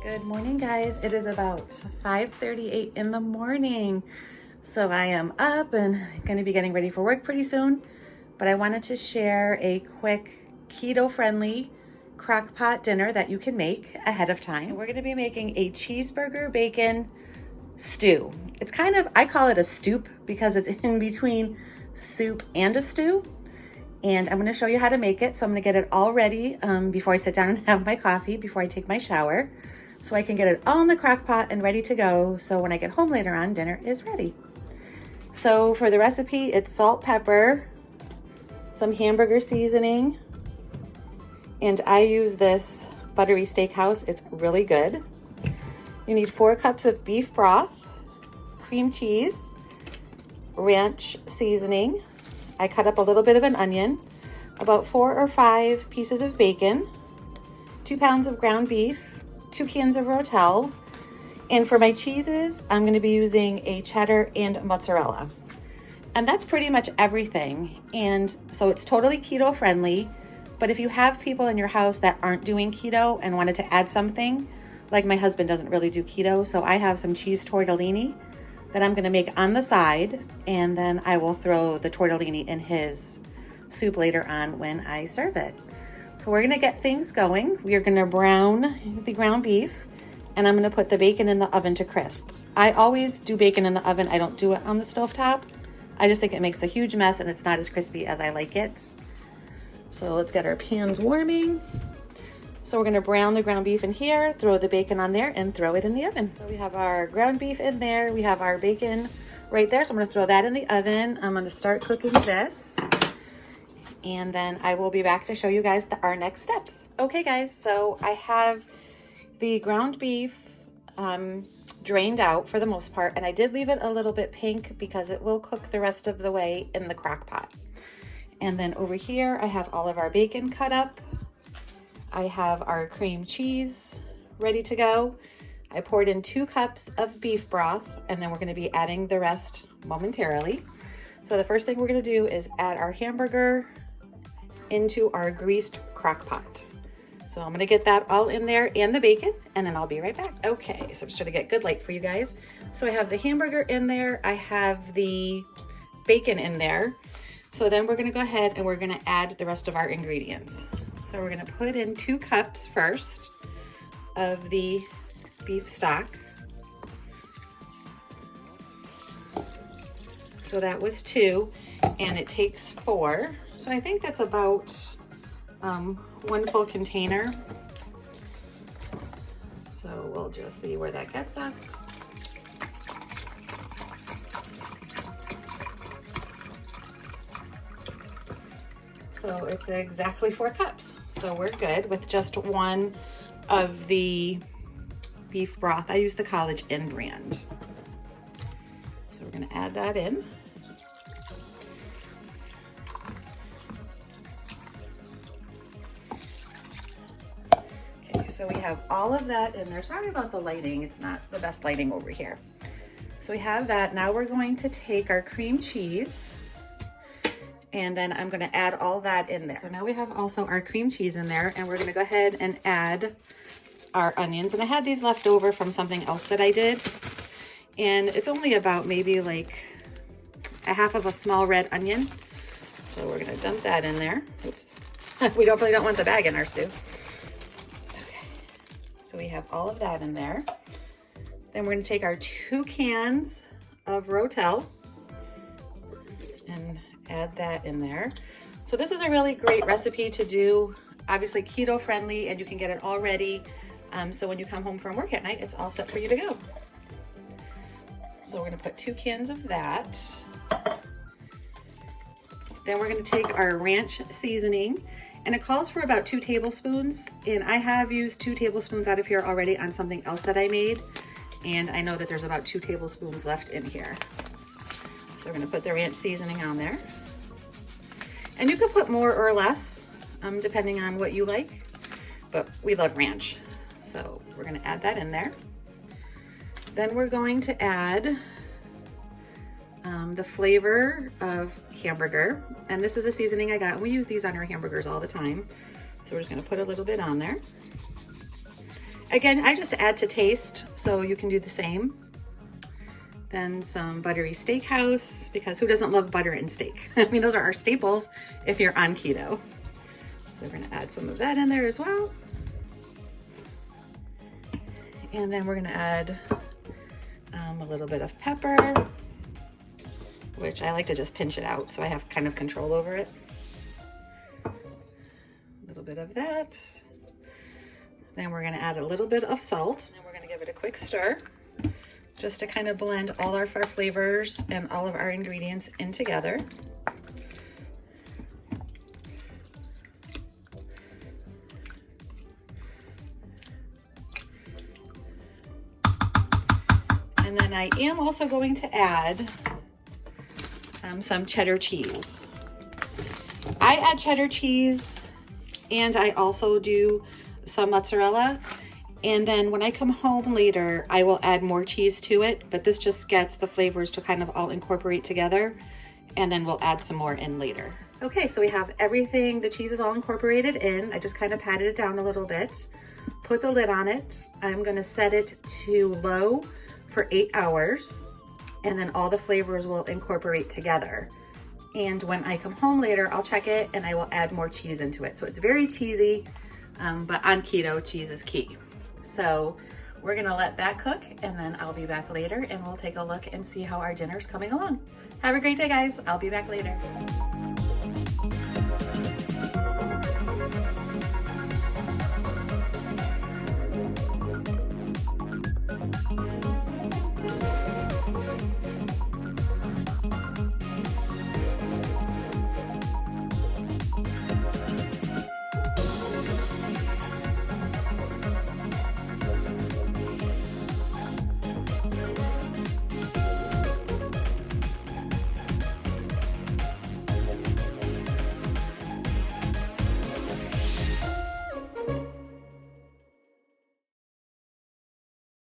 Good morning, guys. It is about 5:38 in the morning. So I am up and going to be getting ready for work pretty soon. But I wanted to share a quick keto-friendly crock pot dinner that you can make ahead of time. We're going to be making a cheeseburger bacon stew. It's kind of, I call it a stoop because it's in between soup and a stew. And I'm going to show you how to make it. So I'm going to get it all ready before I sit down and have my coffee, before I take my shower, so I can get it all in the crock pot and ready to go. So when I get home later on, dinner is ready. So for the recipe, it's salt, pepper, some hamburger seasoning, and I use this buttery steakhouse. It's really good. You need 4 cups of beef broth, cream cheese, ranch seasoning. I cut up a little bit of an onion, about 4 or 5 pieces of bacon, 2 pounds of ground beef, 2 cans of rotel, and for my cheeses, I'm going to be using a cheddar and mozzarella. And that's pretty much everything. And so it's totally keto friendly, but if you have people in your house that aren't doing keto and wanted to add something, like my husband doesn't really do keto, so I have some cheese tortellini that I'm going to make on the side, and then I will throw the tortellini in his soup later on when I serve it. So we're going to get things going. We are going to brown the ground beef, and I'm going to put the bacon in the oven to crisp. I always do bacon in the oven. I don't do it on the stovetop. I just think it makes a huge mess and it's not as crispy as I like it. So let's get our pans warming. So we're going to brown the ground beef in here, throw the bacon on there, and throw it in the oven. So we have our ground beef in there. We have our bacon right there. So I'm going to throw that in the oven. I'm going to start cooking this, and then I will be back to show you guys our next steps. Okay, guys, so I have the ground beef drained out for the most part, and I did leave it a little bit pink because it will cook the rest of the way in the crock pot. And then over here, I have all of our bacon cut up. I have our cream cheese ready to go. I poured in 2 cups of beef broth, and then we're going to be adding the rest momentarily. So the first thing we're going to do is add our hamburger into our greased crock pot. So I'm going to get that all in there and the bacon, and then I'll be right back. Okay, so I'm just trying to get good light for you guys. So I have the hamburger in there. I have the bacon in there. So then we're going to go ahead and we're going to add the rest of our ingredients. So we're going to put in 2 cups first of the beef stock. So that was 2, and it takes 4. So I think that's about 1 full container. So we'll just see where that gets us. So it's exactly 4 cups. So we're good with just 1 of the beef broth. I use the College Inn brand. So we're going to add that in. Okay, so we have all of that in there. Sorry about the lighting. It's not the best lighting over here. So we have that. Now we're going to take our cream cheese, and then I'm going to add all that in there. So now we have also our cream cheese in there, and we're going to go ahead and add our onions. And I had these left over from something else that I did, and it's only about maybe like a half of a small red onion. So we're going to dump that in there. Oops. We definitely don't want the bag in our stew. Okay. So we have all of that in there. Then we're going to take our 2 cans of rotel and add that in there. So this is a really great recipe to do, obviously keto friendly, and you can get it all ready. So when you come home from work at night, it's all set for you to go. So we're going to put 2 cans of that. Then we're gonna take our ranch seasoning, and it calls for about 2 tablespoons. And I have used 2 tablespoons out of here already on something else that I made. And I know that there's about 2 tablespoons left in here. So we're gonna put the ranch seasoning on there. And you can put more or less, depending on what you like, but we love ranch. So we're gonna add that in there. Then we're going to add the flavor of Hamburger. And this is a seasoning I got. We use these on our hamburgers all the time. So we're just gonna put a little bit on there. Again, I just add to taste, so you can do the same. Then some buttery steakhouse, because who doesn't love butter and steak? I mean, those are our staples if you're on keto. So we're gonna add some of that in there as well. And then we're gonna add a little bit of pepper, which I like to just pinch it out so I have kind of control over it. A little bit of that. Then we're gonna add a little bit of salt, and we're gonna give it a quick stir just to kind of blend all of our flavors and all of our ingredients in together. And then I am also going to add some cheddar cheese. I add cheddar cheese, and I also do some mozzarella. And then when I come home later, I will add more cheese to it, but this just gets the flavors to kind of all incorporate together, and then we'll add some more in later. Okay, so we have everything, the cheese is all incorporated in. I just kind of patted it down a little bit, put the lid on it. I'm gonna set it to low for 8 hours, and then all the flavors will incorporate together. And when I come home later, I'll check it and I will add more cheese into it. So it's very cheesy, but on keto, cheese is key. So we're gonna let that cook, and then I'll be back later and we'll take a look and see how our dinner's coming along. Have a great day, guys. I'll be back later.